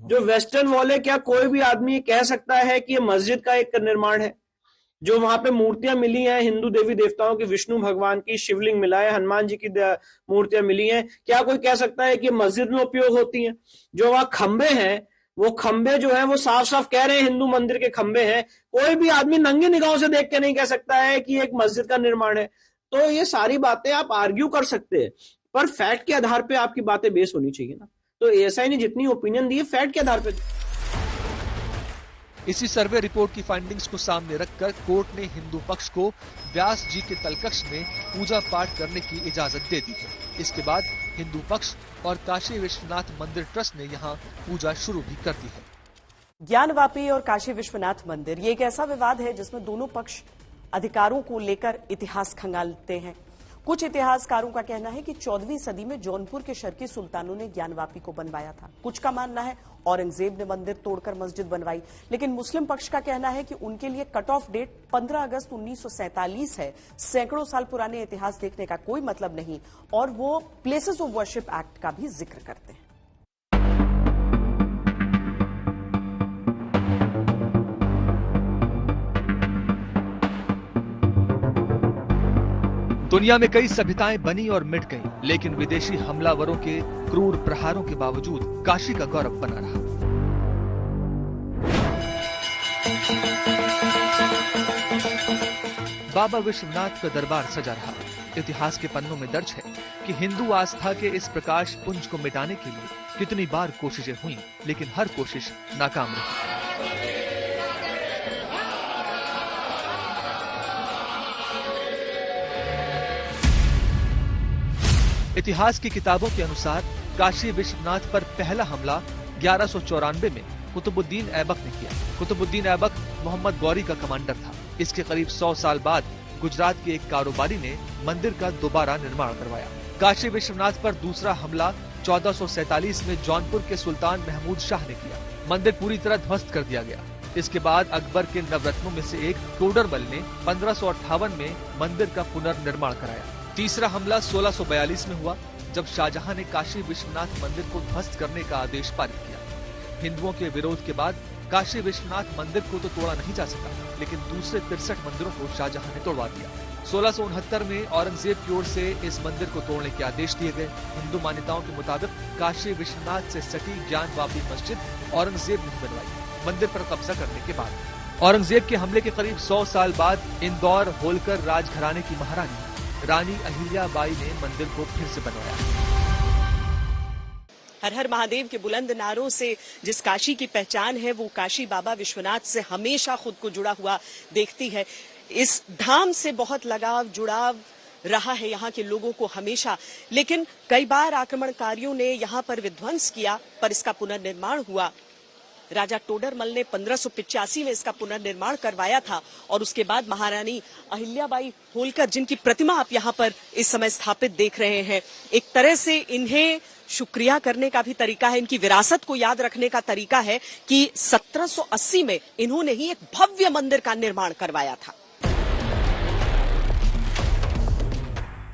जो वेस्टर्न वॉल है, क्या कोई भी आदमी कह सकता है कि ये मस्जिद का एक निर्माण है? जो वहां पे मूर्तियां मिली हैं हिंदू देवी देवताओं की, विष्णु भगवान की शिवलिंग मिला है, हनुमान जी की मूर्तियां मिली हैं, क्या कोई कह सकता है कि मस्जिद में उपयोग होती हैं? जो वहां खंबे हैं, वो खंबे जो है वो साफ साफ कह रहे हैं हिंदू मंदिर के खंबे हैं। कोई भी आदमी नंगे निगाहों से देख के नहीं कह सकता है कि एक मस्जिद का निर्माण है। तो ये सारी बातें आप आर्ग्यू कर सकते हैं, पर फैक्ट के आधार पे आपकी बातें बेस होनी चाहिए ना। तो एएसआई ने जितनी ओपिनियन दी है फैक्ट के आधार पे। इसी सर्वे रिपोर्ट की फाइंडिंग्स को सामने रखकर कोर्ट ने हिंदू पक्ष को व्यास जी के तलकक्ष में पूजा पाठ करने की इजाजत दे दी है। इसके बाद हिंदू पक्ष और काशी विश्वनाथ मंदिर ट्रस्ट ने यहाँ पूजा शुरू भी कर दी है। ज्ञानवापी और काशी विश्वनाथ मंदिर, ये एक ऐसा विवाद है जिसमें दोनों पक्ष अधिकारों को लेकर इतिहास खंगालते हैं। कुछ इतिहासकारों का कहना है कि 14वीं सदी में जौनपुर के शर्की सुल्तानों ने ज्ञानवापी को बनवाया था। कुछ का मानना है औरंगजेब ने मंदिर तोड़कर मस्जिद बनवाई, लेकिन मुस्लिम पक्ष का कहना है कि उनके लिए कट ऑफ डेट 15 अगस्त 1947 है। सैकड़ों साल पुराने इतिहास देखने का कोई मतलब नहीं, और वो प्लेसेस ऑफ वर्शिप एक्ट का भी जिक्र करते हैं। दुनिया में कई सभ्यताएं बनी और मिट गईं, लेकिन विदेशी हमलावरों के क्रूर प्रहारों के बावजूद काशी का गौरव बना रहा। बाबा विश्वनाथ का दरबार सजा रहा। इतिहास के पन्नों में दर्ज है कि हिंदू आस्था के इस प्रकाश पुंज को मिटाने के लिए कितनी बार कोशिशें हुई, लेकिन हर कोशिश नाकाम रही। इतिहास की किताबों के अनुसार काशी विश्वनाथ पर पहला हमला 1194 में कुतुबुद्दीन ऐबक ने किया। कुतुबुद्दीन ऐबक मोहम्मद गौरी का कमांडर था। इसके करीब 100 साल बाद गुजरात के एक कारोबारी ने मंदिर का दोबारा निर्माण करवाया। काशी विश्वनाथ पर दूसरा हमला 1447 में जौनपुर के सुल्तान महमूद शाह ने किया। मंदिर पूरी तरह ध्वस्त कर दिया गया। इसके बाद अकबर के नवरत्नों में से एक टोडरमल ने 1558 में मंदिर का पुनर्निर्माण कराया। तीसरा हमला 1642 में हुआ, जब शाहजहां ने काशी विश्वनाथ मंदिर को ध्वस्त करने का आदेश पारित किया। हिंदुओं के विरोध के बाद काशी विश्वनाथ मंदिर को तो तोड़ा नहीं जा सका, लेकिन दूसरे 63 मंदिरों को शाहजहां ने तोड़वा दिया। 1669 में औरंगजेब की ओर से इस मंदिर को तोड़ने के आदेश दिए गए। हिंदू मान्यताओं के मुताबिक काशी विश्वनाथ से सटी ज्ञानवापी मस्जिद औरंगजेब ने बनवाई। मंदिर पर कब्जा करने के बाद औरंगजेब के हमले के करीब 100 साल बाद इंदौर होलकर राजघराने की महारानी रानी अहिल्याबाई ने मंदिर को फिर से बनवाया। हर हर महादेव के बुलंद नारों से जिस काशी की पहचान है, वो काशी बाबा विश्वनाथ से हमेशा खुद को जुड़ा हुआ देखती है। इस धाम से बहुत लगाव जुड़ाव रहा है यहाँ के लोगों को हमेशा, लेकिन कई बार आक्रमणकारियों ने यहाँ पर विध्वंस किया, पर इसका पुनर्निर्माण हुआ। राजा टोडरमल ने 1585 में इसका पुनर्निर्माण करवाया था, और उसके बाद महारानी अहिल्याबाई होलकर, जिनकी प्रतिमा आप यहाँ पर इस समय स्थापित देख रहे हैं, एक तरह से इन्हें शुक्रिया करने का भी तरीका है, इनकी विरासत को याद रखने का तरीका है कि 1780 में इन्होंने ही एक भव्य मंदिर का निर्माण करवाया था।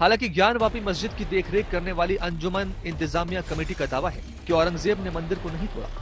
हालांकि ज्ञानवापी मस्जिद की देखरेख करने वाली अंजुमन इंतजामिया कमेटी का दावा है कि औरंगजेब ने मंदिर को नहीं तोड़ा।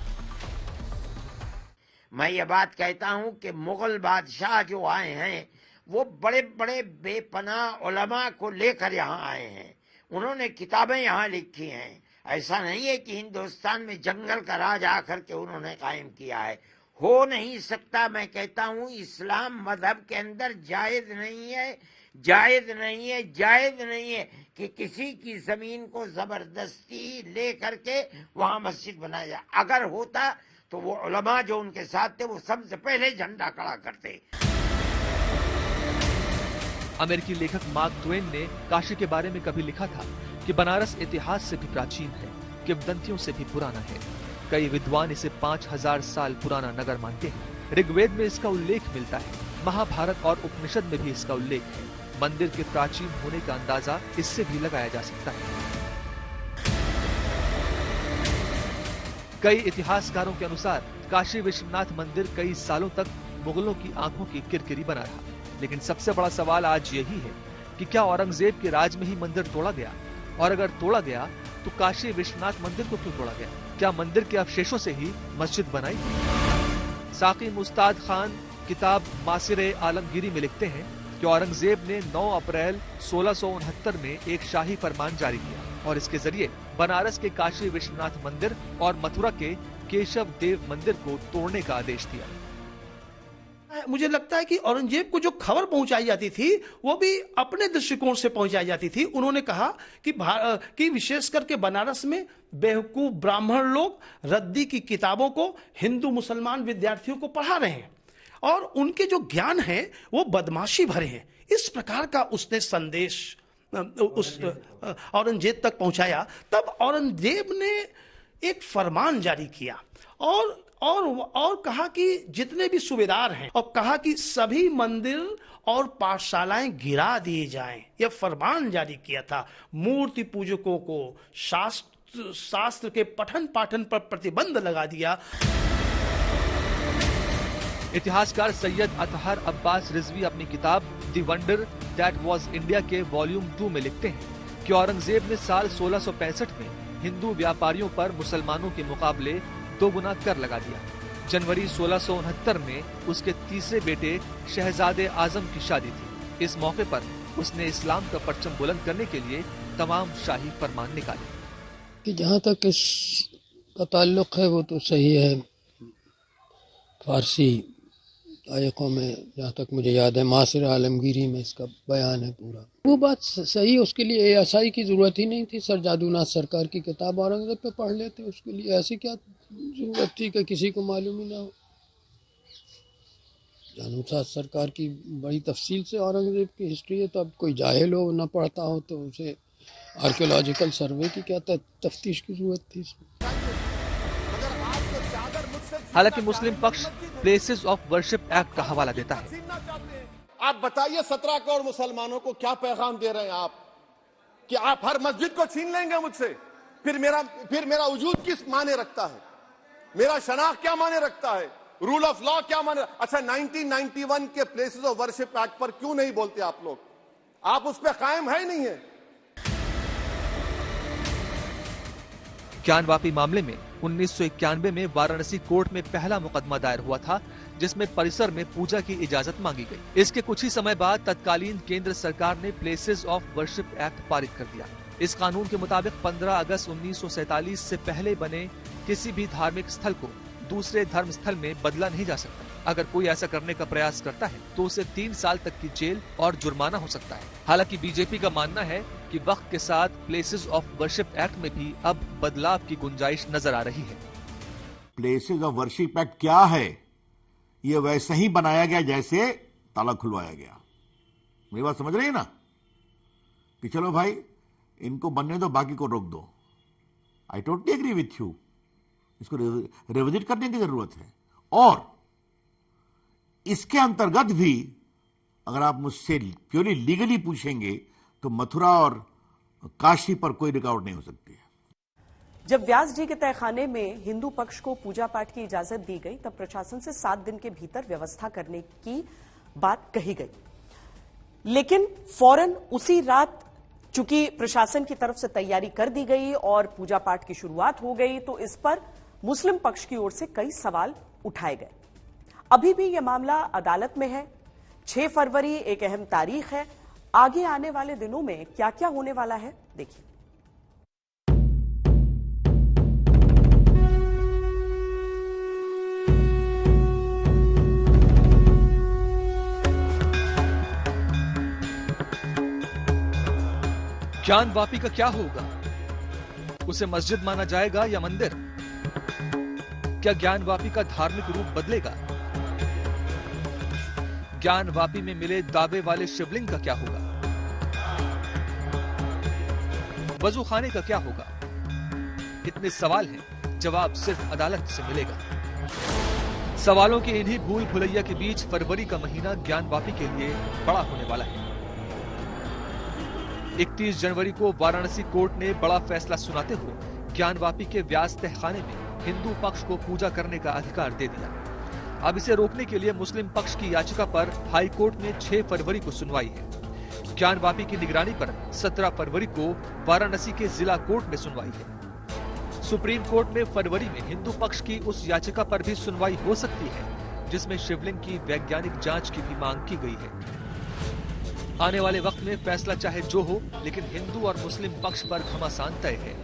मैं ये बात कहता हूँ कि मुगल बादशाह जो आए हैं वो बड़े बड़े बेपनाह उलमा को लेकर यहाँ आए हैं। उन्होंने किताबें यहाँ लिखी हैं। ऐसा नहीं है कि हिंदुस्तान में जंगल का राज आकर के उन्होंने कायम किया है। हो नहीं सकता। मैं कहता हूँ इस्लाम मजहब के अंदर जायज नहीं है, जायज नहीं है, जायज नहीं है कि किसी की जमीन को जबरदस्ती ले करके वहाँ मस्जिद बनाया जाए। अगर होता तो वो उलमा जो उनके साथ थे वो सबसे पहले झंडा खड़ा करते। अमेरिकी लेखक मार्क ट्वेन ने काशी के बारे में कभी लिखा था कि बनारस इतिहास से भी प्राचीन है, किंवदंतियों से भी पुराना है। कई विद्वान इसे 5000 साल पुराना नगर मानते हैं। ऋग्वेद में इसका उल्लेख मिलता है, महाभारत और उपनिषद में भी इसका उल्लेख है। मंदिर के प्राचीन होने का अंदाजा इससे भी लगाया जा सकता है। कई इतिहासकारों के अनुसार काशी विश्वनाथ मंदिर कई सालों तक मुगलों की आंखों की किरकिरी बना रहा। लेकिन सबसे बड़ा सवाल आज यही है कि क्या औरंगजेब के राज में ही मंदिर तोड़ा गया, और अगर तोड़ा गया तो काशी विश्वनाथ मंदिर को क्यों तोड़ा गया? क्या मंदिर के अवशेषों से ही मस्जिद बनाई? साकी मुस्ताद खान किताब मासिर आलमगीरी में लिखते हैं कि औरंगजेब ने 9 अप्रैल 1669 में एक शाही फरमान जारी किया और इसके जरिए बनारस के काशी विश्वनाथ मंदिर और मथुरा के केशव देव मंदिर को तोड़ने का आदेश दिया। मुझे लगता है कि औरंगजेब को जो खबर पहुंचाई जाती थी वो भी अपने दृष्टिकोण से पहुंचाई जाती थी। उन्होंने कहा कि विशेष करके बनारस में बेवकूफ ब्राह्मण लोग रद्दी की किताबों को हिंदू मुसलमान विद्यार्थियों को पढ़ा रहे हैं और उनके जो ज्ञान है वो बदमाशी भरे हैं। इस प्रकार का उसने संदेश उस औरंगजेब तक पहुंचाया। तब औरंगजेब ने एक फरमान जारी किया और और कहा कि जितने भी सूबेदार हैं, और कहा कि सभी मंदिर और पाठशालाएं गिरा दिए जाएं। यह फरमान जारी किया था। मूर्ति पूजकों को शास्त्र के पठन पाठन पर प्रतिबंध लगा दिया। इतिहासकार सैयद अतहर अब्बास रिजवी अपनी किताब the wonder that was India के वॉल्यूम 2 में लिखते हैं कि औरंगजेब ने साल 1665 में हिंदू व्यापारियों पर मुसलमानों के मुकाबले 2 गुना कर लगा दिया। जनवरी 1669 में उसके तीसरे बेटे शहजादे आजम की शादी थी। इस मौके पर उसने इस्लाम का परचम बुलंद करने के लिए तमाम शाही फरमान निकाले। कि जहाँ तक इसका ताल्लुक है वो तो सही है। फारसी आयकों में जहाँ तक मुझे याद है मासिर आलमगीरी में इसका बयान है पूरा। वो बात सही, उसके लिए एएसआई की ज़रूरत ही नहीं थी। सर जादूनाथ सरकार की किताब औरंगजेब पे पढ़ लेते, उसके लिए ऐसी क्या जरूरत थी कि किसी को मालूम ही ना हो। जादूनाथ सरकार की बड़ी तफसील से औरंगजेब की हिस्ट्री है, तो अब कोई जाहिल हो न पढ़ता हो तो उसे आर्कियोलॉजिकल सर्वे की क्या तफ्तीश की जरूरत थी। हालांकि मुस्लिम पक्ष प्लेसेस ऑफ वर्शिप एक्ट का हवाला देता है। आप बताइए 17 करोड़ मुसलमानों को क्या पैगाम दे रहे हैं आप कि आप हर मस्जिद को छीन लेंगे मुझसे? फिर मेरा वजूद किस माने रखता है? मेरा शनाख्त क्या माने रखता है? रूल ऑफ लॉ क्या माने? अच्छा, 1991 के प्लेसेस ऑफ वर्शिप एक्ट पर क्यों नहीं बोलते आप लोग? आप उस पर कायम है नहीं है? ज्ञानवापी मामले में 1991 में वाराणसी कोर्ट में पहला मुकदमा दायर हुआ था, जिसमें परिसर में पूजा की इजाजत मांगी गई। इसके कुछ ही समय बाद तत्कालीन केंद्र सरकार ने प्लेसेस ऑफ वर्शिप एक्ट पारित कर दिया। इस कानून के मुताबिक 15 अगस्त 1947 से पहले बने किसी भी धार्मिक स्थल को दूसरे धर्म स्थल में बदला नहीं जा सकता। अगर कोई ऐसा करने का प्रयास करता है तो उसे 3 साल तक की जेल और जुर्माना हो सकता है। हालांकि बीजेपी का मानना है कि वक्त के साथ प्लेसेस ऑफ वर्शिप एक्ट में भी अब बदलाव की गुंजाइश नजर आ रही है। प्लेसेस ऑफ वर्शिप एक्ट क्या है? ये वैसे ही बनाया गया जैसे ताला खुलवाया गया। मेरी बात समझ रही है ना? कि चलो भाई इनको बनने दो, बाकी को रोक दो। I totally agree with you. इसको रिविजिट करने की जरूरत है। और इसके अंतर्गत भी अगर आप मुझसे प्योरली लीगली पूछेंगे तो मथुरा और काशी पर कोई रुकावट नहीं हो सकती है। जब व्यास जी के तहखाने में हिंदू पक्ष को पूजा पाठ की इजाजत दी गई, तब प्रशासन से 7 दिन के भीतर व्यवस्था करने की बात कही गई। लेकिन फौरन उसी रात चूंकि प्रशासन की तरफ से तैयारी कर दी गई और पूजा पाठ की शुरुआत हो गई, तो इस पर मुस्लिम पक्ष की ओर से कई सवाल उठाए गए। अभी भी यह मामला अदालत में है। 6 फरवरी एक अहम तारीख है। आगे आने वाले दिनों में क्या क्या होने वाला है, देखिए। ज्ञानवापी का क्या होगा? उसे मस्जिद माना जाएगा या मंदिर? क्या ज्ञानवापी का धार्मिक रूप बदलेगा? ज्ञानवापी में मिले दावे वाले शिवलिंग का क्या होगा? वजू खाने का क्या होगा? इतने सवाल हैं, जवाब सिर्फ अदालत से मिलेगा। सवालों के इन्हीं भूल भुलैया के बीच फरवरी का महीना ज्ञानवापी के लिए बड़ा होने वाला है। 31 जनवरी को वाराणसी कोर्ट ने बड़ा फैसला सुनाते हुए ज्ञानवापी के व्यास तहखाने में हिंदू पक्ष को पूजा करने का अधिकार दे दिया। अब इसे रोकने के लिए मुस्लिम पक्ष की याचिका पर हाई कोर्ट में 6 फरवरी को सुनवाई है। ज्ञानवापी की निगरानी पर 17 फरवरी को वाराणसी के जिला कोर्ट में सुनवाई है। सुप्रीम कोर्ट में फरवरी में हिंदू पक्ष की उस याचिका पर भी सुनवाई हो सकती है जिसमें शिवलिंग की वैज्ञानिक जांच की भी मांग की गई है। आने वाले वक्त में फैसला चाहे जो हो, लेकिन हिंदू और मुस्लिम पक्ष पर घमासान तय है।